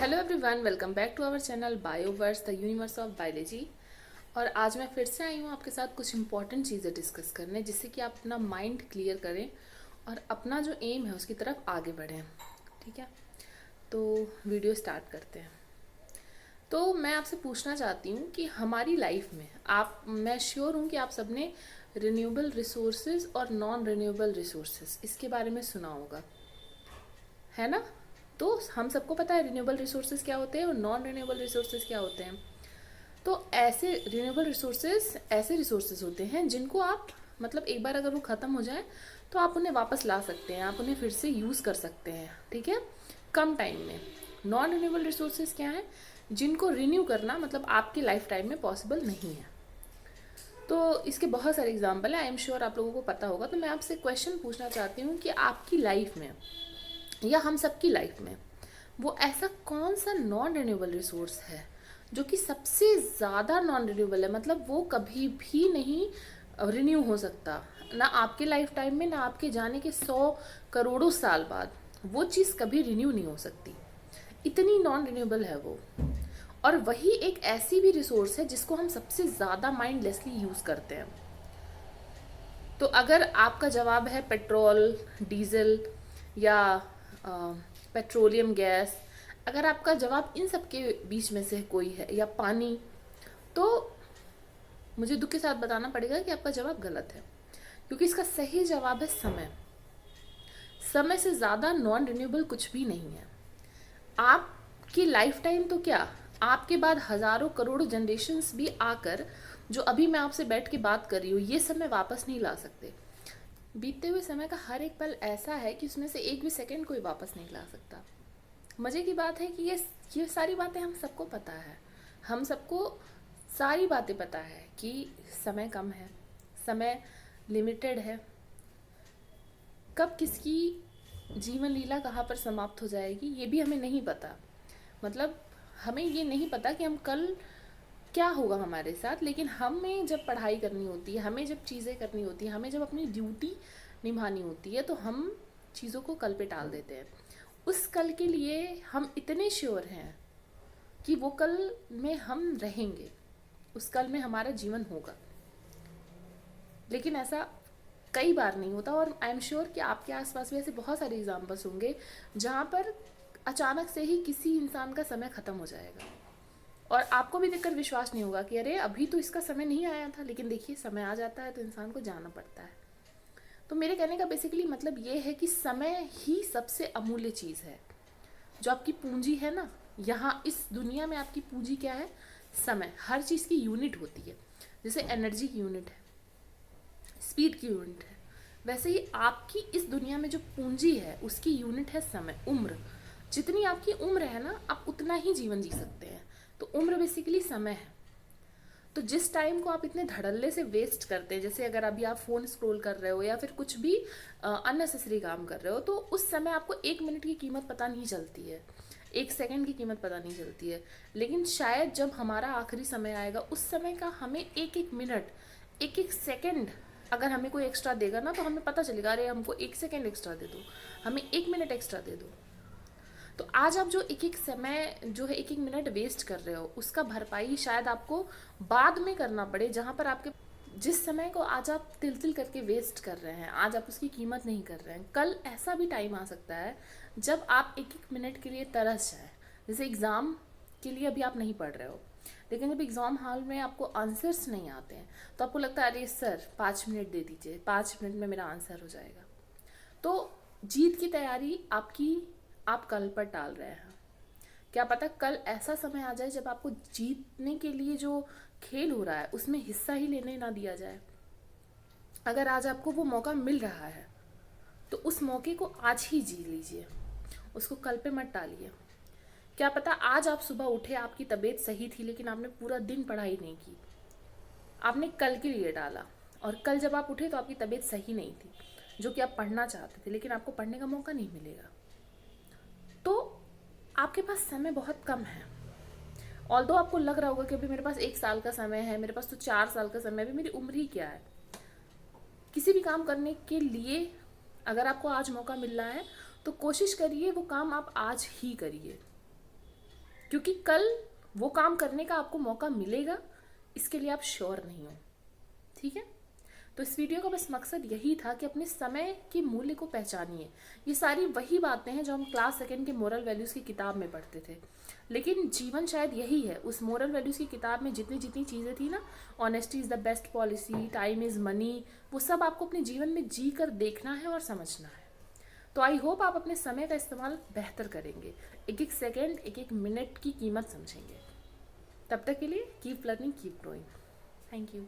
Hello everyone, welcome back to our channel Bioverse the universe of biology. और आज मैं फिर से आई हूँ आपके साथ कुछ इंपॉर्टेंट चीज़ें डिस्कस करने, जिससे कि आप अपना माइंड क्लियर करें और अपना जो एम है उसकी तरफ आगे बढ़ें। ठीक है, तो वीडियो स्टार्ट करते हैं। तो मैं आपसे पूछना चाहती हूँ कि हमारी लाइफ में मैं श्योर हूँ कि आप सबने रिन्यूएबल रिसोर्सेज और नॉन रिन्यूएबल रिसोर्सेज इसके बारे में सुना होगा, है ना। तो हम सबको पता है रिन्यूएबल रिसोर्सेज क्या होते हैं और नॉन रिन्यूएबल रिसोर्सेज क्या होते हैं। तो ऐसे रिन्यूएबल रिसोर्सेज ऐसे रिसोर्सेज होते हैं जिनको आप मतलब एक बार अगर वो ख़त्म हो जाए तो आप उन्हें वापस ला सकते हैं, आप उन्हें फिर से यूज़ कर सकते हैं, ठीक है, कम टाइम में। नॉन रिन्यूएबल रिसोर्सेज क्या है, जिनको रिन्यू करना मतलब आपकी लाइफ टाइम में पॉसिबल नहीं है। तो इसके बहुत सारे एग्जाम्पल हैं, आई एम श्योर आप लोगों को पता होगा। तो मैं आपसे क्वेश्चन पूछना चाहती हूँ कि आपकी लाइफ में या हम सबकी लाइफ में वो ऐसा कौन सा नॉन रिन्यूएबल रिसोर्स है जो कि सबसे ज़्यादा नॉन रिन्यूएबल है, मतलब वो कभी भी नहीं रिन्यू हो सकता, ना आपके लाइफ टाइम में ना आपके जाने के 100 करोड़ों साल बाद वो चीज़ कभी रिन्यू नहीं हो सकती, इतनी नॉन रिन्यूएबल है वो। और वही एक ऐसी भी रिसोर्स है जिसको हम सबसे ज़्यादा माइंडलेसली यूज़ करते हैं। तो अगर आपका जवाब है पेट्रोल, डीजल या पेट्रोलियम गैस, अगर आपका जवाब इन सब के बीच में से कोई है, या पानी, तो मुझे दुख के साथ बताना पड़ेगा कि आपका जवाब गलत है, क्योंकि इसका सही जवाब है समय। समय से ज़्यादा नॉन रिन्यूएबल कुछ भी नहीं है। आपकी लाइफ टाइम तो क्या, आपके बाद हज़ारों करोड़ों जनरेशन्स भी आकर जो अभी मैं आपसे बैठ के बात कर रही हूँ ये समय वापस नहीं ला सकते। बीतते हुए समय का हर एक पल ऐसा है कि उसमें से एक भी सेकंड कोई वापस नहीं ला सकता। मज़े की बात है कि ये सारी बातें हम सबको पता है, हम सबको सारी बातें पता है कि समय कम है, समय लिमिटेड है, कब किसकी जीवन लीला कहाँ पर समाप्त हो जाएगी ये भी हमें नहीं पता। मतलब हमें ये नहीं पता कि हम कल क्या होगा हमारे साथ, लेकिन हमें जब पढ़ाई करनी होती है, हमें जब चीज़ें करनी होती है, हमें जब अपनी ड्यूटी निभानी होती है, तो हम चीज़ों को कल पे टाल देते हैं। उस कल के लिए हम इतने श्योर हैं कि वो कल में हम रहेंगे, उस कल में हमारा जीवन होगा, लेकिन ऐसा कई बार नहीं होता। और आई एम श्योर कि आपके आसपास भी ऐसे बहुत सारे एग्जाम्पल्स होंगे जहाँ पर अचानक से ही किसी इंसान का समय ख़त्म हो जाएगा और आपको भी देखकर विश्वास नहीं होगा कि अरे अभी तो इसका समय नहीं आया था, लेकिन देखिए समय आ जाता है तो इंसान को जाना पड़ता है। तो मेरे कहने का बेसिकली मतलब ये है कि समय ही सबसे अमूल्य चीज़ है, जो आपकी पूंजी है ना, यहाँ इस दुनिया में आपकी पूंजी क्या है, समय। हर चीज़ की यूनिट होती है, जैसे एनर्जी की यूनिट है, स्पीड की यूनिट है, वैसे ही आपकी इस दुनिया में जो पूंजी है उसकी यूनिट है समय, उम्र। जितनी आपकी उम्र है ना, आप उतना ही जीवन जी सकते हैं। तो उम्र बेसिकली समय है। तो जिस टाइम को आप इतने धड़ल्ले से वेस्ट करते हैं, जैसे अगर अभी आप फ़ोन स्क्रॉल कर रहे हो या फिर कुछ भी अननेसेसरी काम कर रहे हो, तो उस समय आपको 1 मिनट की कीमत पता नहीं चलती है, 1 सेकंड की कीमत पता नहीं चलती है। लेकिन शायद जब हमारा आखिरी समय आएगा, उस समय का हमें एक एक मिनट, एक एक सेकंड अगर हमें कोई एक्स्ट्रा देगा ना, तो हमें पता चलेगा अरे हमको 1 सेकंड एक्स्ट्रा दे दो, हमें 1 मिनट एक्स्ट्रा दे दो। तो आज आप जो एक एक समय जो है, एक एक मिनट वेस्ट कर रहे हो, उसका भरपाई शायद आपको बाद में करना पड़े, जहाँ पर आपके जिस समय को आज आप तिल तिल करके वेस्ट कर रहे हैं, आज आप उसकी कीमत नहीं कर रहे हैं, कल ऐसा भी टाइम आ सकता है जब आप एक एक मिनट के लिए तरस जाए। जैसे एग्ज़ाम के लिए अभी आप नहीं पढ़ रहे हो, लेकिन जब एग्ज़ाम हॉल में आपको आंसर्स नहीं आते हैं तो आपको लगता है अरे सर 5 मिनट दे दीजिए, 5 मिनट में मेरा आंसर हो जाएगा। तो जीत की तैयारी आपकी आप कल पर टाल रहे हैं। क्या पता कल ऐसा समय आ जाए जब आपको जीतने के लिए जो खेल हो रहा है उसमें हिस्सा ही लेने ना दिया जाए। अगर आज आपको वो मौका मिल रहा है तो उस मौके को आज ही जी लीजिए, उसको कल पे मत टालिए। क्या पता आज आप सुबह उठे, आपकी तबीयत सही थी, लेकिन आपने पूरा दिन पढ़ाई नहीं की, आपने कल के लिए डाला, और कल जब आप उठे तो आपकी तबीयत सही नहीं थी, जो कि आप पढ़ना चाहते थे, लेकिन आपको पढ़ने का मौका नहीं मिलेगा। तो आपके पास समय बहुत कम है। ऑल्दो आपको लग रहा होगा कि अभी मेरे पास 1 साल का समय है, मेरे पास तो 4 साल का समय है, अभी मेरी उम्र ही क्या है। किसी भी काम करने के लिए अगर आपको आज मौका मिल रहा है तो कोशिश करिए वो काम आप आज ही करिए। क्योंकि कल वो काम करने का आपको मौका मिलेगा, इसके लिए आप श्योर नहीं हो। ठीक है, तो इस वीडियो का बस मकसद यही था कि अपने समय के मूल्य को पहचानिए। ये सारी वही बातें हैं जो हम क्लास सेकेंड के मोरल वैल्यूज़ की किताब में पढ़ते थे, लेकिन जीवन शायद यही है। उस मोरल वैल्यूज़ की किताब में जितनी जितनी चीज़ें थी ना, honesty is the best policy, time is money, वो सब आपको अपने जीवन में जी कर देखना है और समझना है। तो आई होप आप अपने समय का इस्तेमाल बेहतर करेंगे, एक एक सेकेंड, एक एक मिनट की कीमत समझेंगे। तब तक के लिए keep learning, keep growing. Thank you.